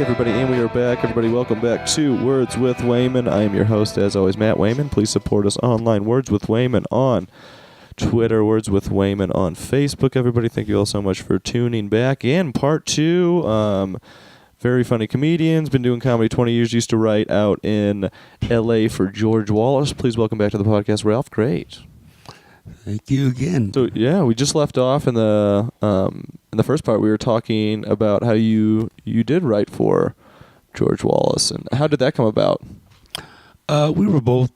everybody, and we are back. Everybody, welcome back to Words with Wayman. I am your host, as always, Matt Wayman. Please support us online, Words with Wayman on Twitter, Words with Wayman on Facebook. Everybody, thank you all so much for tuning back in. Part 2, very funny comedians, been doing comedy 20 years, used to write out in L.A. for George Wallace. Please welcome back to the podcast, Ralph Grate. Thank you again. So yeah, we just left off in the first part. We were talking about how you did write for George Wallace, and how did that come about? We were both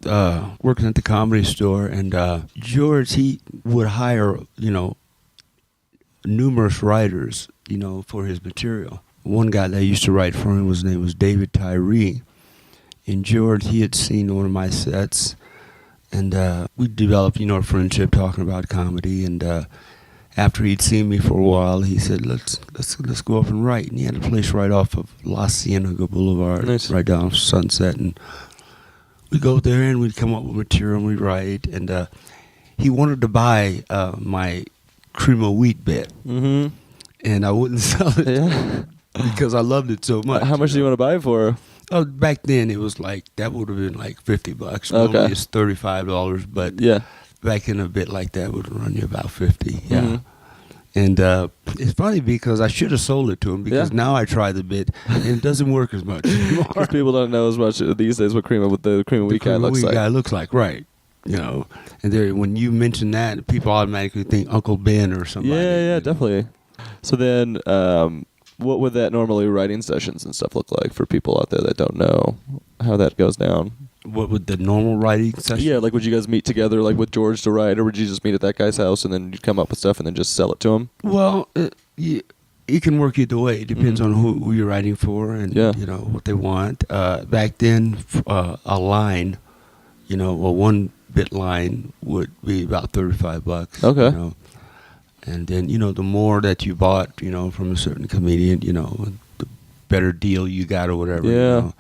working at the Comedy Store, and George, he would hire numerous writers for his material. One guy that used to write for him, his name was David Tyree, and George, he had seen one of my sets. And we developed, a friendship talking about comedy. And after he'd seen me for a while, he said, "Let's go up and write." And he had a place right off of La Cienega Boulevard, nice. Right down Sunset. And we'd go there and we'd come up with material and we'd write. And he wanted to buy my cream of wheat bit, and I wouldn't sell it because I loved it so much. How much do you want to buy it for? Oh, back then it was like, that would have been like $50. Okay. Normally it's $35, but Yeah. back in a bit like that would run you about $50. Yeah. Mm-hmm. And it's funny because I should have sold it to him, because now I try the bit and it doesn't work as much anymore. Because people don't know as much these days what the cream of wheat guy looks like. Guy looks like, right? And when you mention that, people automatically think Uncle Ben or somebody. Yeah, definitely. So then, what would that normally writing sessions and stuff look like for people out there that don't know how that goes down? What would the normal writing session? Yeah, like would you guys meet together like with George to write, or would you just meet at that guy's house and then you'd come up with stuff and then just sell it to him? Well, it can work either way. It depends on who you're writing for and what they want. Back then, a line, a 1-bit line would be about $35. Okay. And then, the more that you bought, from a certain comedian, the better deal you got or whatever. Yeah.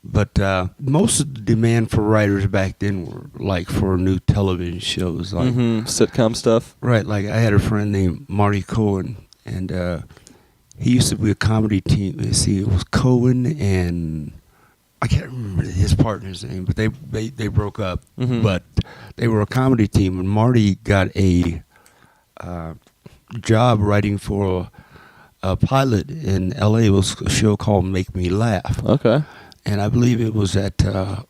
But most of the demand for writers back then were like for new television shows. Like sitcom stuff? Right. Like I had a friend named Marty Cohen, and he used to be a comedy team. Let's see, it was Cohen and I can't remember his partner's name, but they broke up. But they were a comedy team, and Marty got a job writing for a pilot in L.A. It was a show called Make Me Laugh. Okay. And I believe it was at, I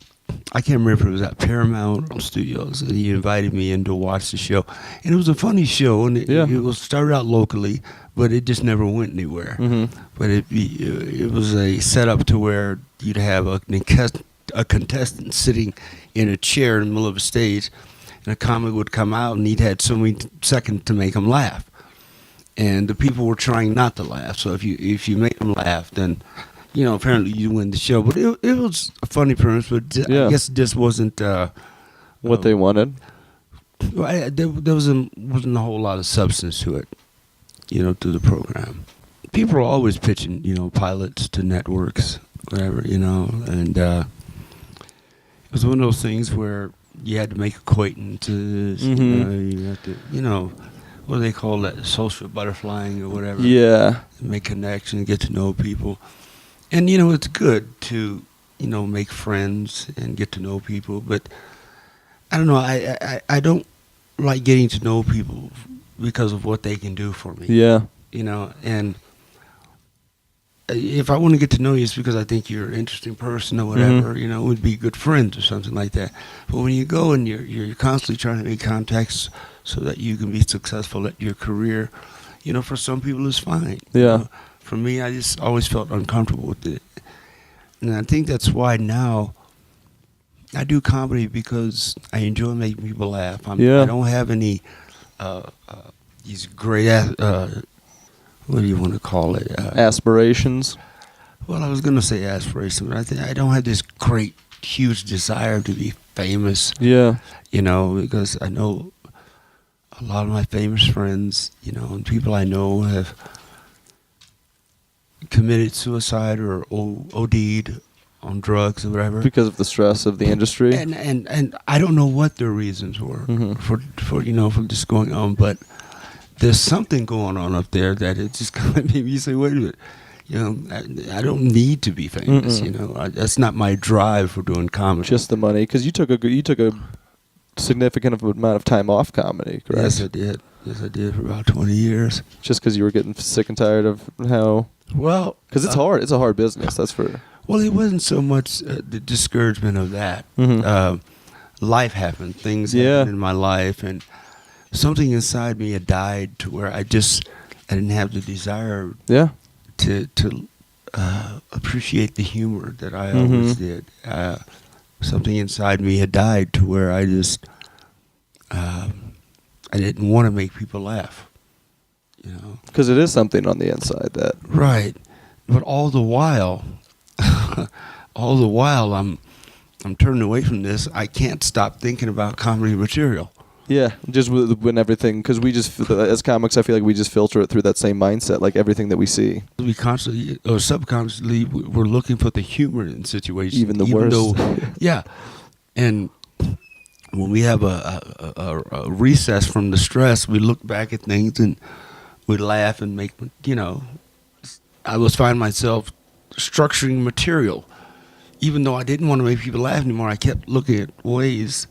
can't remember if it was at Paramount Studios. And he invited me in to watch the show. And it was a funny show, and it was started out locally, but it just never went anywhere. But it was a setup to where you'd have a contestant sitting in a chair in the middle of a stage, and a comic would come out, and he'd had so many seconds to make them laugh. And the people were trying not to laugh. So if you made them laugh, then, apparently you win the show. But it was a funny premise, but I guess it just wasn't... what they wanted? There wasn't a whole lot of substance to it, to the program. People are always pitching, pilots to networks, whatever, and it was one of those things where you had to make acquaintances, you had to, what do they call that, social butterflying or whatever. Yeah. Make connections, get to know people. And, it's good to, make friends and get to know people. But, I don't know, I don't like getting to know people because of what they can do for me. Yeah. And if I want to get to know you, it's because I think you're an interesting person or whatever, we'd be good friends or something like that. But when you go and you're constantly trying to make contacts so that you can be successful at your career, for some people it's fine. Yeah. For me, I just always felt uncomfortable with it. And I think that's why now I do comedy, because I enjoy making people laugh. I don't have any these great, what do you want to call it? Aspirations? Well, I was going to say aspirations, but I don't have this great, huge desire to be famous. Yeah. Because I know a lot of my famous friends, and people I know have committed suicide or OD'd on drugs or whatever. Because of the stress of the industry? And I don't know what their reasons were for this going on, but there's something going on up there that it just kind of made me say, wait a minute, You know, I don't need to be famous. Mm-mm. You know, that's not my drive for doing comedy. Just the money, because you took a significant amount of time off comedy, correct? Yes, I did. Yes, I did for about 20 years. Just because you were getting sick and tired of how. Well, Because it's hard. It's a hard business. That's for. Well, it wasn't so much the discouragement of that. Mhm. Life happened. Things Yeah. happened in my life, and something inside me had died to where I didn't have the desire Yeah. to appreciate the humor that I Mhm. always did. Something inside me had died to where I just I didn't want to make people laugh. You know, Because it is something on the inside that. right? But all the while, I'm turning away from this. I can't stop thinking about comedy material. Yeah, just when everything, because we just, as comics, I feel like we just filter it through that same mindset, like everything that we see. We constantly, or subconsciously, we're looking for the humor in situations. Even the worst. Yeah. And when we have a recess from the stress, we look back at things and we laugh and make, you know, I was finding myself structuring material. Even though I didn't want to make people laugh anymore, I kept looking at ways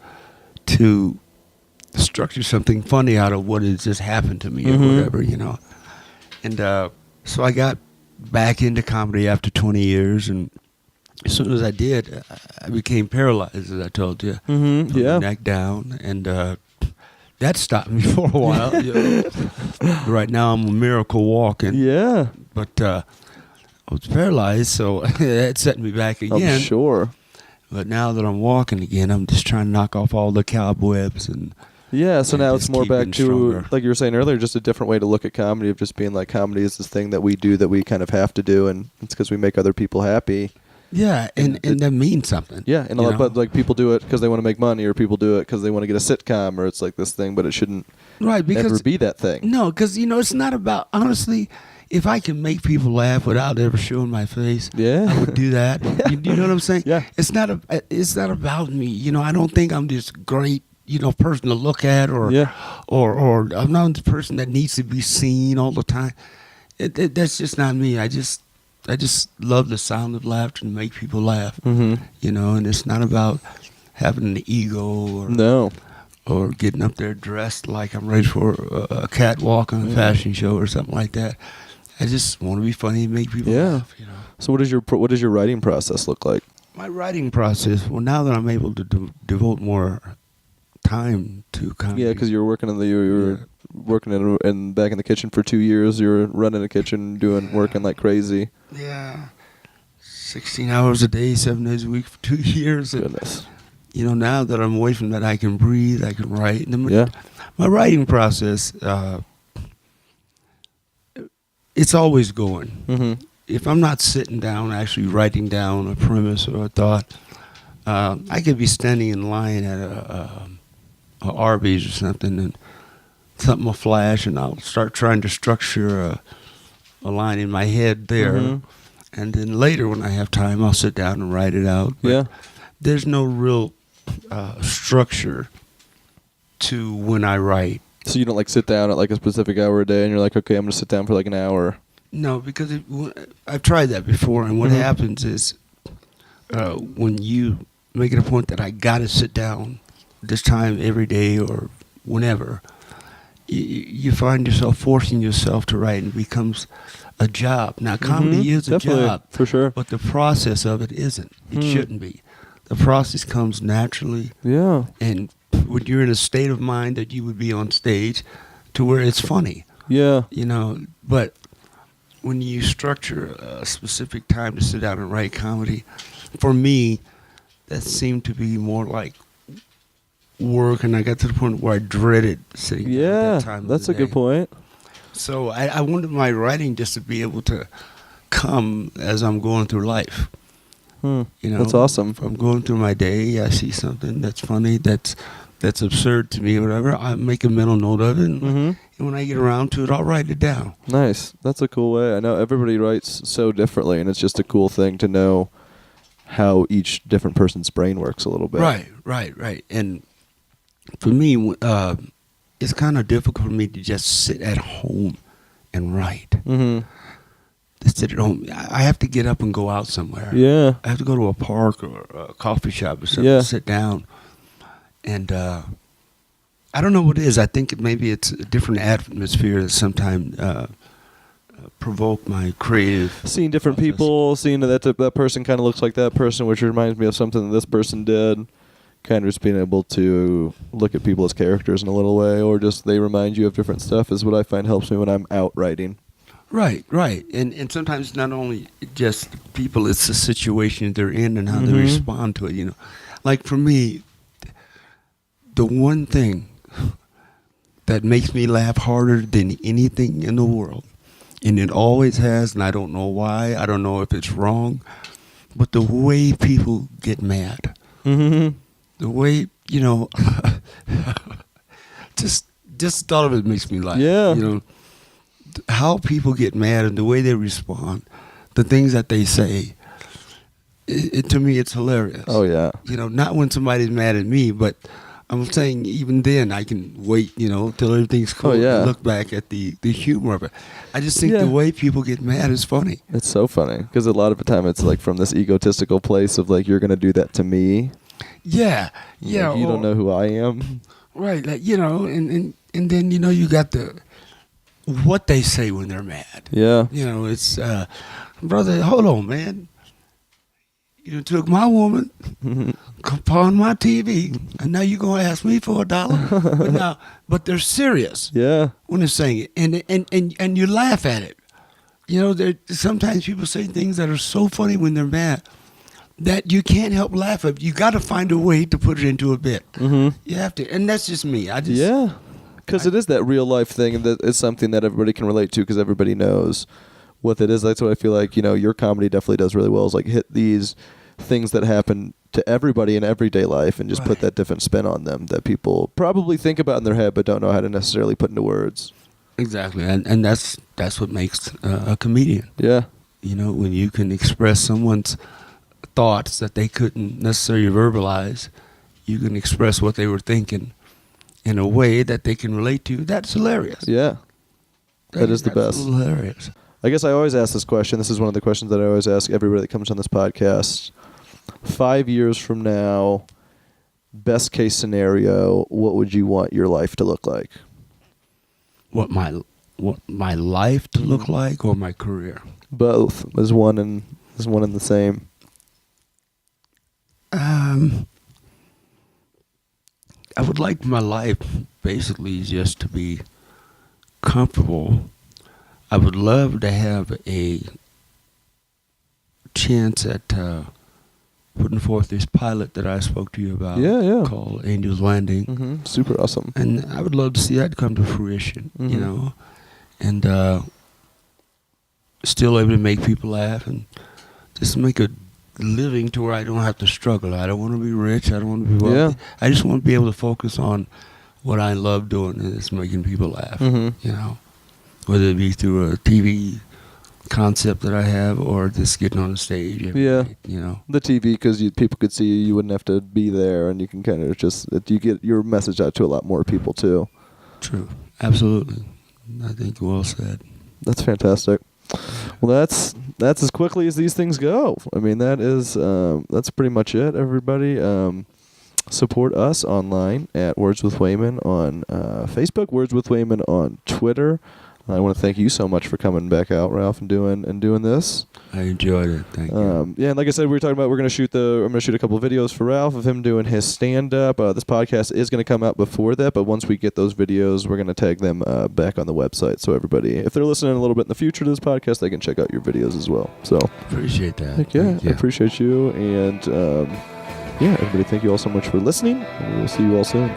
to structure something funny out of what had just happened to me or whatever, you know. And so I got back into comedy after 20 years, and as soon as I did, I became paralyzed, as I told you, Mm-hmm. from Yeah. the neck down, and that stopped me for a while. You know. Right now, I'm a miracle walking. Yeah. But I was paralyzed, so that set me back again. I'm sure. But now that I'm walking again, I'm just trying to knock off all the cobwebs and. Yeah, so And now just it's more keep back getting to, stronger. like you were saying earlier, just a different way to look at comedy, of just being like, comedy is this thing that we do that we kind of have to do, and it's because we make other people happy. Yeah, and that means something. Yeah, and a you lot, know? but like people do it because they want to make money, or people do it because they want to get a sitcom, or it's like this thing, but it shouldn't Right, because ever be that thing. no, because you know it's not about, honestly. If I can make people laugh without ever showing my face, Yeah. I would do that. You know what I'm saying? Yeah. It's not about me. You know, I don't think I'm this great, you know, person to look at, or Yeah. or I'm not the person that needs to be seen all the time. That's just not me. I just love the sound of laughter and make people laugh. Mm-hmm. You know, and it's not about having an ego or No. or getting up there dressed like I'm ready for a catwalk on a fashion show or something like that. I just want to be funny and make people Yeah. laugh. You know. So what does your writing process look like? My writing process. Well, now that I'm able to devote more time to comedy. Yeah, because you were working you were working in back in the kitchen for 2 years. You were running a kitchen, working like crazy. Yeah. 16 hours a day, 7 days a week for 2 years. And, Goodness. you know, now that I'm away from that, I can breathe, I can write. And Yeah. my writing process, it's always going. Mm-hmm. If I'm not sitting down, actually writing down a premise or a thought, I could be standing in line at a Arby's or something, and something will flash, and I'll start trying to structure a line in my head there. Mm-hmm. And then later, when I have time, I'll sit down and write it out. But Yeah. there's no real structure to when I write. So you don't like sit down at like a specific hour a day, and you're like, okay, I'm gonna sit down for like an hour. No, because I've tried that before, and what Mhm. happens is when you make it a point that I got to sit down this time every day or whenever, you find yourself forcing yourself to write, and it becomes a job. Now, comedy Mhm. is a Definitely, job, for sure. but the process of it isn't. It Hmm. shouldn't be. The process comes naturally, Yeah. and when you're in a state of mind that you would be on stage to where it's funny. Yeah. You know, but when you structure a specific time to sit down and write comedy, for me, that seemed to be more like work, and I got to the point where I dreaded sitting down at Yeah. that time. That's of a the good day. point. So I wanted my writing just to be able to come as I'm going through life. Hmm. You know, That's awesome. If I'm going through my day, I see something that's funny, that's absurd to me, or whatever. I make a mental note of it, and Mm-hmm. when I get around to it, I'll write it down. Nice. That's a cool way. I know everybody writes so differently, and it's just a cool thing to know how each different person's brain works a little bit. Right. And for me, it's kind of difficult for me to just sit at home and write. Mm-hmm. sit at home. I have to get up and go out somewhere. Yeah. I have to go to a park or a coffee shop or something. Yeah. Sit down, and I don't know what it is. I think maybe it's a different atmosphere that sometimes provoke my creative. Seeing different process. people, seeing that person kind of looks like that person, which reminds me of something that this person did. Kind of just being able to look at people as characters in a little way, or just they remind you of different stuff is what I find helps me when I'm out writing. Right. And sometimes not only just people, it's the situation they're in and how they Mm-hmm. respond to it, you know. Like for me, the one thing that makes me laugh harder than anything in the world, and it always has, and I don't know why, I don't know if it's wrong, but the way people get mad. Mm-hmm. The way, you know, just thought of it makes me laugh. Yeah. You know, how people get mad and the way they respond, the things that they say, to me, it's hilarious. Oh, yeah. You know, not when somebody's mad at me, but I'm saying even then I can wait, you know, till everything's cool and look back at the humor of it. I just think the way people get mad is funny. It's so funny because a lot of the time it's like from this egotistical place of like, you're going to do that to me. Yeah. Like, you don't know who I am. Right. Like, you know, and then, you know, you got what they say when they're mad. Yeah. You know, it's, brother, hold on, man. You took my woman, upon my TV, and now you're going to ask me for $1? But they're serious. Yeah. When they're saying it. And you laugh at it. You know, sometimes people say things that are so funny when they're mad that you can't help laugh at. You got to find a way to put it into a bit. Mm-hmm. You have to. And that's just me. Because it is that real life thing, and that it's something that everybody can relate to because everybody knows what it is. That's what I feel like, you know, your comedy definitely does really well, is like hit these things that happen to everybody in everyday life and just put that different spin on them that people probably think about in their head but don't know how to necessarily put into words. Exactly. And that's what makes a comedian. Yeah. You know, when you can express someone's thoughts that they couldn't necessarily verbalize, you can express what they were thinking in a way that they can relate to. That's hilarious. Yeah. That is the best. Hilarious. I guess I always ask this question. This is one of the questions that I always ask everybody that comes on this podcast. 5 years from now, best case scenario, what would you want your life to look like? What my life to look like, or my career? Both. Is one and the same. I would like my life basically just to be comfortable. I would love to have a chance at putting forth this pilot that I spoke to you about. Yeah. Called Angel's Landing. Mm-hmm. Super awesome. And I would love to see that come to fruition, you know, and still able to make people laugh and just make a living to where I don't have to struggle. I don't want to be rich. I don't want to be wealthy. I just want to be able to focus on what I love doing, and it's making people laugh, you know, whether it be through a TV concept that I have or just getting on the stage. Night, you know. The TV, because people could see you wouldn't have to be there, and you can kind of just, you get your message out to a lot more people too. True. Absolutely. I think well said. That's fantastic. Well, that's as quickly as these things go. I mean, that's pretty much it, everybody. Support us online at Words with Wayman on Facebook, Words with Wayman on Twitter. I want to thank you so much for coming back out, Ralph, and doing this. I enjoyed it. Thank you. Yeah, and like I said, we were talking about I'm going to shoot a couple of videos for Ralph of him doing his stand-up. This podcast is going to come out before that, but once we get those videos, we're going to tag them back on the website. So everybody, if they're listening a little bit in the future to this podcast, they can check out your videos as well. So appreciate that. Heck yeah, I appreciate you. And yeah, everybody, thank you all so much for listening, and we'll see you all soon.